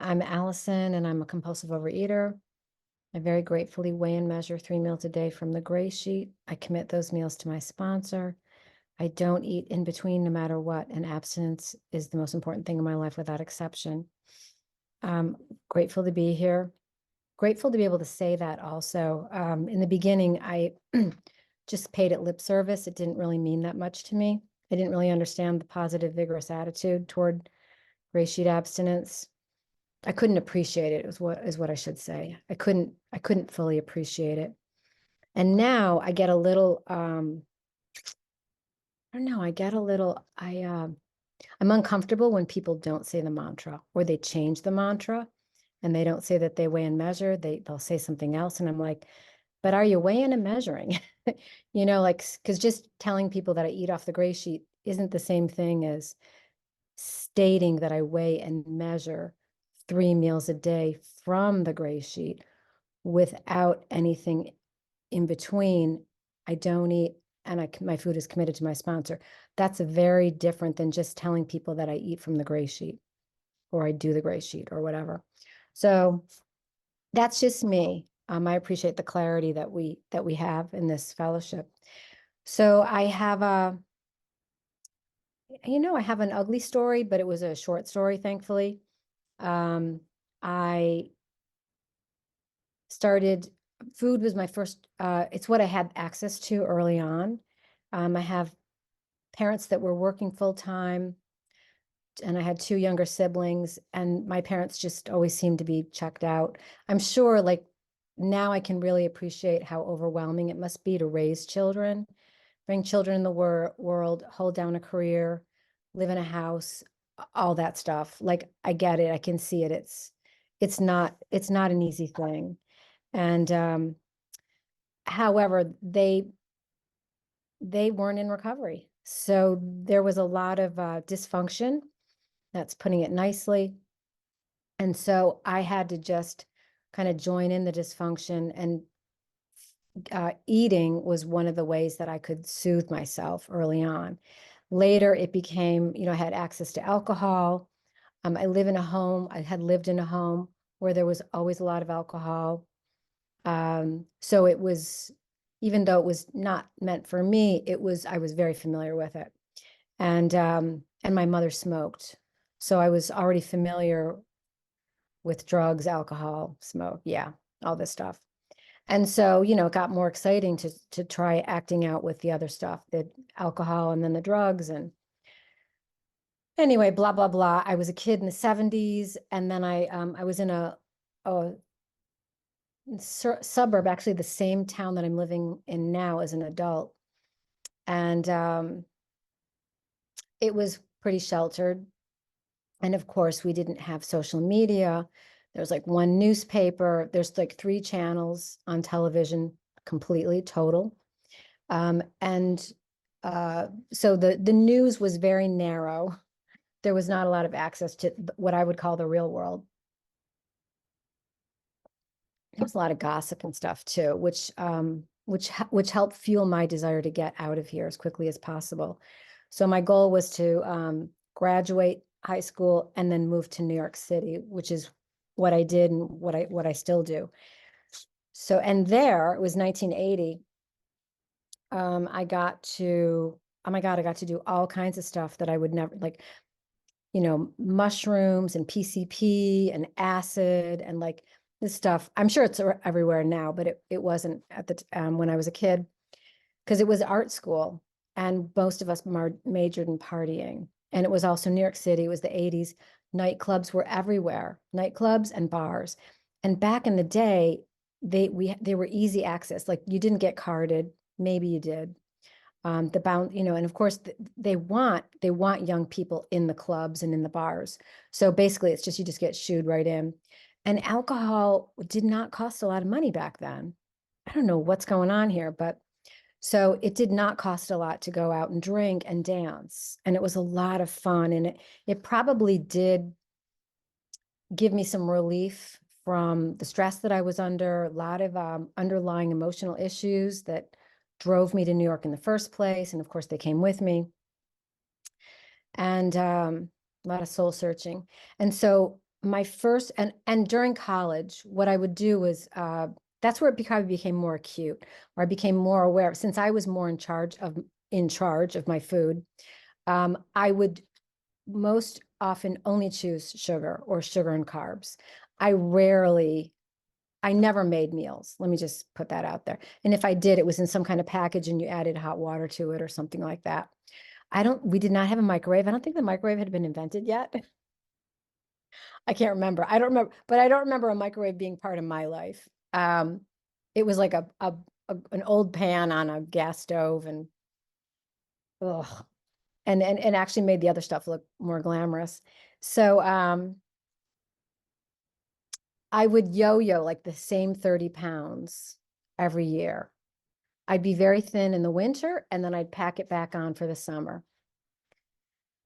I'm Allison, and I'm a compulsive overeater. I very gratefully weigh and measure 3 meals a day from the Gray Sheet. I commit those meals to my sponsor. I don't eat in between no matter what, and abstinence is the most important thing in my life without exception. Grateful to be here. Grateful to be able to say that also. In the beginning, I just paid it lip service. It didn't really mean that much to me. I didn't really understand the positive, vigorous attitude toward Gray Sheet abstinence. I couldn't appreciate it, is what I should say. I couldn't fully appreciate it. And now I get a little, I don't know, I'm uncomfortable when people don't say the mantra or they change the mantra and they don't say that they weigh and measure. They'll say something else. And I'm like, but are you weighing and measuring? Like, because just telling people that I eat off the Gray Sheet isn't the same thing as stating that I weigh and measure 3 meals a day from the Gray Sheet without anything in between. I don't eat, and my food is committed to my sponsor. That's very different than just telling people that I eat from the Gray Sheet or I do the Gray Sheet or whatever. So that's just me. I appreciate the clarity that we have in this fellowship. So I have I have an ugly story, but it was a short story, thankfully. I started, food was my first, it's what I had access to early on. I have parents that were working full time, and I had 2 younger siblings, and my parents just always seemed to be checked out. I'm sure, like, now I can really appreciate how overwhelming it must be to raise children, bring children in the world, hold down a career, live in a house, all that stuff. Like, I get it. I can see it. It's not an easy thing. And however, they weren't in recovery. So there was a lot of dysfunction. That's putting it nicely. And so I had to just kind of join in the dysfunction, and eating was one of the ways that I could soothe myself early on. Later, it became, I had access to alcohol. I had lived in a home where there was always a lot of alcohol. So it was, even though it was not meant for me, I was very familiar with it. And my mother smoked. So I was already familiar with drugs, alcohol, smoke, yeah, all this stuff. And so, it got more exciting to try acting out with the other stuff, the alcohol and then the drugs. And anyway, blah, blah, blah. I was a kid in the 70s, and then I was in a suburb, actually the same town that I'm living in now as an adult. And it was pretty sheltered. And of course, we didn't have social media. There was like one newspaper. There's like 3 channels on television, completely total. And so the news was very narrow. There was not a lot of access to what I would call the real world. There was a lot of gossip and stuff too, which helped fuel my desire to get out of here as quickly as possible. So my goal was to graduate high school and then move to New York City, which is what I did and what I still do. So, and there, it was 1980. I got to, oh my God, I got to do all kinds of stuff that I would never, like, mushrooms and PCP and acid and like this stuff. I'm sure it's everywhere now, but it wasn't at the when I was a kid, because it was art school and most of us majored in partying. And it was also New York City. It was the 80s. Nightclubs were everywhere, nightclubs and bars. And back in the day, they were easy access. Like, you didn't get carded. Maybe you did. And of course they want young people in the clubs and in the bars. So basically it's just, you just get shooed right in. And alcohol did not cost a lot of money back then. I don't know what's going on here, but so it did not cost a lot to go out and drink and dance. And it was a lot of fun. And it probably did give me some relief from the stress that I was under, a lot of underlying emotional issues that drove me to New York in the first place. And of course, they came with me. And a lot of soul searching. And so my first, and during college, what I would do was, that's where it probably became more acute, or I became more aware, since I was more in charge of my food. I would most often only choose sugar or sugar and carbs. I never made meals. Let me just put that out there. And if I did, it was in some kind of package and you added hot water to it or something like that. We did not have a microwave. I don't think the microwave had been invented yet. I can't remember. I don't remember, but I don't remember a microwave being part of my life. It was like an old pan on a gas stove, and ugh, and actually made the other stuff look more glamorous. So I would yo-yo like the same 30 pounds every year. I'd be very thin in the winter, and then I'd pack it back on for the summer.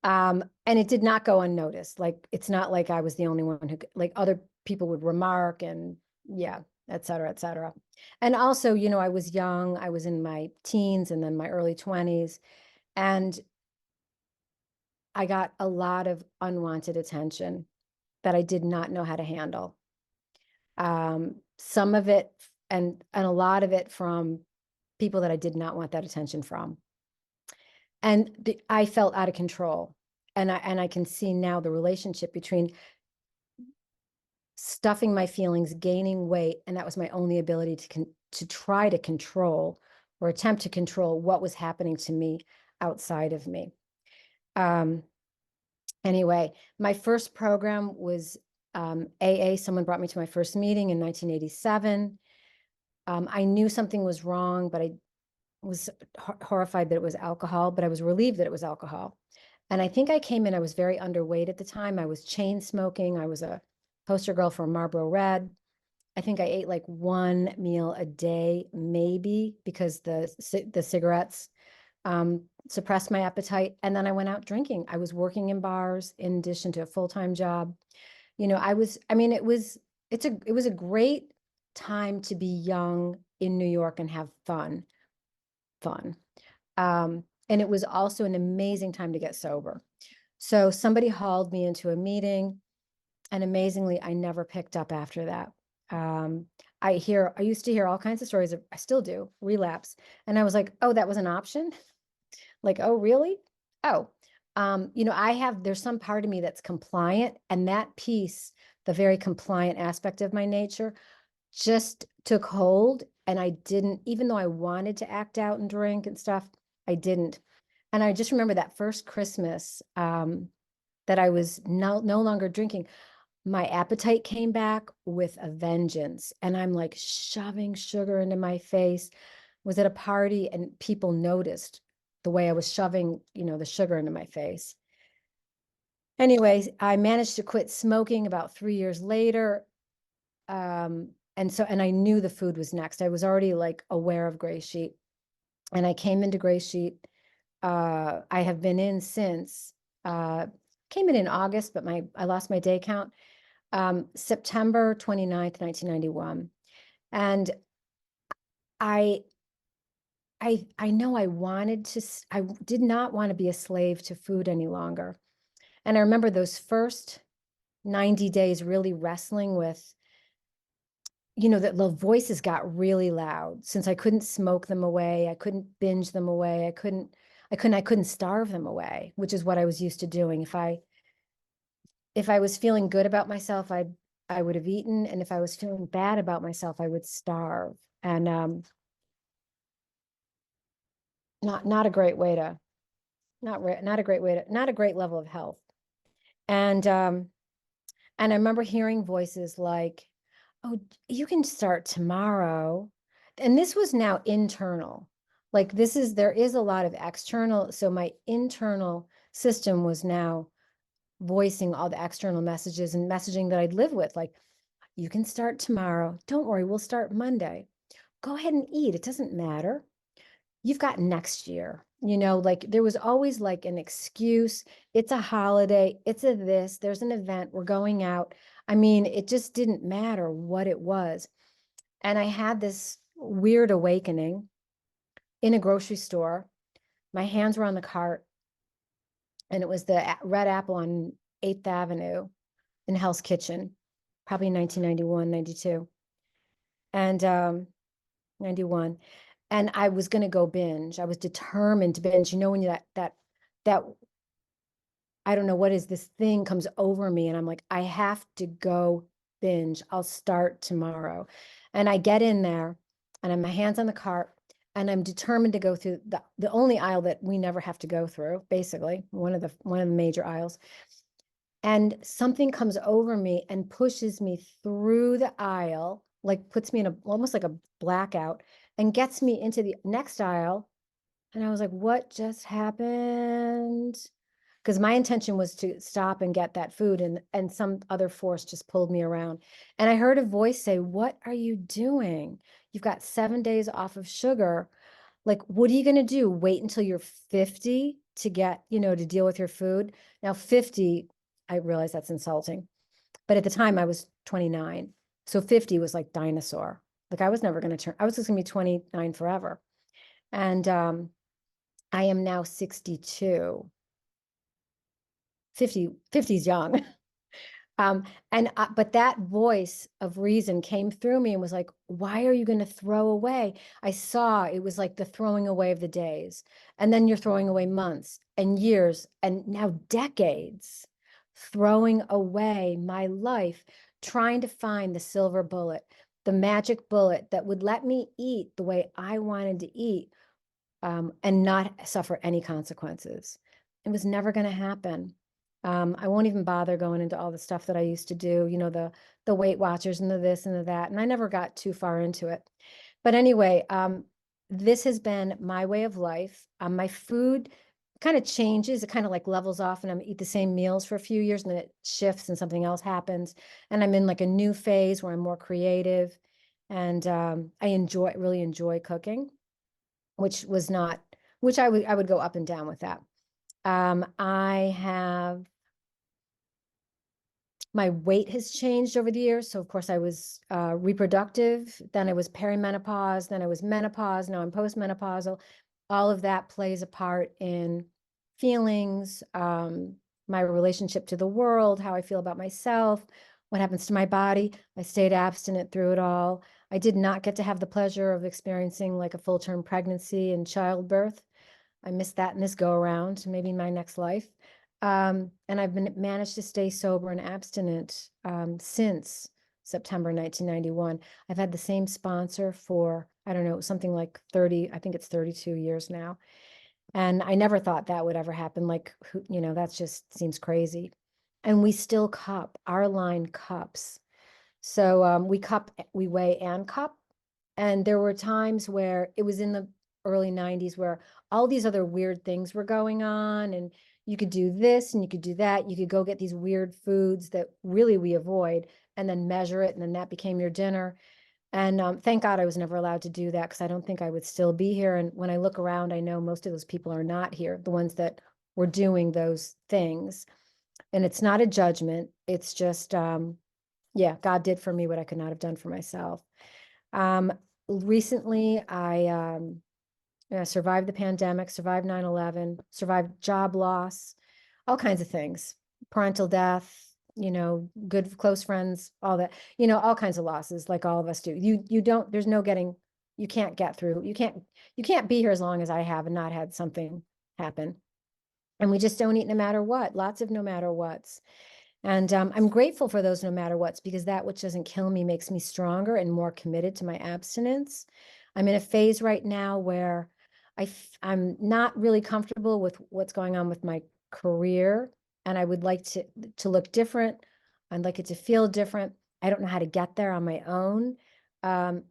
And it did not go unnoticed. Like, it's not like I was the only one who, like, other people would remark, and yeah, et cetera, et cetera. And also, I was young, I was in my teens and then my early 20s, and I got a lot of unwanted attention that I did not know how to handle. Some of it, and a lot of it from people that I did not want that attention from. And I felt out of control. And I can see now the relationship between stuffing my feelings, gaining weight, and that was my only ability to try to control or attempt to control what was happening to me outside of me. Anyway, my first program was AA. Someone brought me to my first meeting in 1987. I knew something was wrong, but I was horrified that it was alcohol, but I was relieved that it was alcohol. And I think I came in, I was very underweight at the time. I was chain smoking. I was a poster girl for Marlboro Red. I think I ate like one meal a day, maybe, because the cigarettes suppressed my appetite. And then I went out drinking. I was working in bars in addition to a full-time job. It was a great time to be young in New York and have fun. And it was also an amazing time to get sober. So somebody hauled me into a meeting, and amazingly, I never picked up after that. I used to hear all kinds of stories of, I still do, relapse. And I was like, oh, that was an option? Like, oh, really? Oh, there's some part of me that's compliant, and that piece, the very compliant aspect of my nature, just took hold. And I didn't, even though I wanted to act out and drink and stuff, I didn't. And I just remember that first Christmas that I was no longer drinking, my appetite came back with a vengeance. And I'm like shoving sugar into my face. Was at a party, and people noticed the way I was shoving, the sugar into my face. Anyways, I managed to quit smoking about 3 years later. And I knew the food was next. I was already like aware of Grey Sheet, and I came into Grey Sheet. I have been in since, came in August, but I lost my day count. September 29th, 1991. And I know I did not want to be a slave to food any longer. And I remember those first 90 days really wrestling with, that the voices got really loud, since I couldn't smoke them away. I couldn't binge them away. I couldn't starve them away, which is what I was used to doing. If I was feeling good about myself, I would have eaten. And if I was feeling bad about myself, I would starve. And not a great way to, not a great way to, not a great level of health. And I remember hearing voices like, oh, you can start tomorrow. And this was now internal. Like, there is a lot of external. So my internal system was now voicing all the external messages and messaging that I'd live with. Like, you can start tomorrow. Don't worry, we'll start Monday. Go ahead and eat. It doesn't matter. You've got next year. Like, there was always like an excuse. It's a holiday. It's there's an event. We're going out. I mean, it just didn't matter what it was. And I had this weird awakening in a grocery store. My hands were on the cart, and it was the Red Apple on 8th Avenue. in Hell's Kitchen, probably 1991, 92, and 91. And I was going to go binge. I was determined to binge. You know, when you that I don't know what is this thing comes over me, and I'm like, I have to go binge. I'll start tomorrow. And I get in there, and I have my hands on the cart, and I'm determined to go through the only aisle that we never have to go through, basically, one of the major aisles. And something comes over me and pushes me through the aisle, like puts me in almost like a blackout, and gets me into the next aisle. And I was like, what just happened? Because my intention was to stop and get that food, and some other force just pulled me around. And I heard a voice say, what are you doing? You've got 7 days off of sugar. Like, what are you going to do? Wait until you're 50 to get, to deal with your food? Now, 50, I realize that's insulting. But at the time, I was 29. So 50 was like dinosaur. Like, I was never going to turn, I was just going to be 29 forever. And I am now 62. 50 is young. But that voice of reason came through me and was like, why are you going to throw away? I saw it was like the throwing away of the days. And then you're throwing away months and years and now decades, throwing away my life, trying to find the silver bullet, the magic bullet that would let me eat the way I wanted to eat, and not suffer any consequences. It was never going to happen. I won't even bother going into all the stuff that I used to do, the Weight Watchers and the this and the that, and I never got too far into it. But anyway, this has been my way of life. My food kind of changes. It kind of like levels off, and I eat the same meals for a few years, and then it shifts and something else happens. And I'm in like a new phase where I'm more creative, and I really enjoy cooking, which was not, which I would go up and down with that. I have, my weight has changed over the years. So of course I was reproductive, then I was perimenopause, then I was menopause, now I'm postmenopausal. All of that plays a part in feelings, my relationship to the world, how I feel about myself, what happens to my body. I stayed abstinent through it all. I did not get to have the pleasure of experiencing like a full-term pregnancy and childbirth. I missed that in this go around, maybe in my next life. And I've managed to stay sober and abstinent since September 1991. I've had the same sponsor for, I don't know, something like 30, I think it's 32 years now. And I never thought that would ever happen. Like, that just seems crazy. And we still cup, our line cups. So we weigh and cup. And there were times where it was in the early 90s where all these other weird things were going on, and you could do this and you could do that. You could go get these weird foods that really we avoid and then measure it. And then that became your dinner. And thank God I was never allowed to do that, because I don't think I would still be here. And when I look around, I know most of those people are not here, the ones that were doing those things. And it's not a judgment. It's just, yeah, God did for me what I could not have done for myself. Recently, I survived the pandemic, survived 9/11, survived job loss, all kinds of things, parental death, good close friends, all that, all kinds of losses, like all of us do. You don't, there's no getting, you can't get through. You can't be here as long as I have and not had something happen. And we just don't eat no matter what, lots of no matter whats. And I'm grateful for those no matter whats, because that which doesn't kill me makes me stronger and more committed to my abstinence. I'm in a phase right now where I'm not really comfortable with what's going on with my career, and I would like to look different. I'd like it to feel different. I don't know how to get there on my own.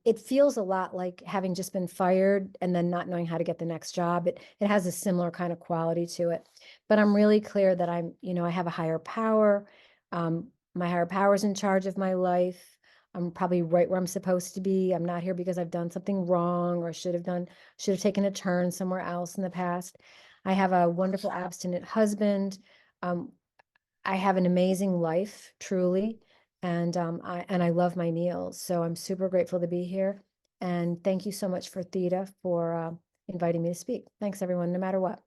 It feels a lot like having just been fired and then not knowing how to get the next job. It has a similar kind of quality to it. But I'm really clear that I have a higher power. My higher power is in charge of my life. I'm probably right where I'm supposed to be. I'm not here because I've done something wrong or should have taken a turn somewhere else in the past. I have a wonderful abstinent husband. I have an amazing life, truly. And I love my meals. So I'm super grateful to be here. And thank you so much for Theta for inviting me to speak. Thanks, everyone, no matter what.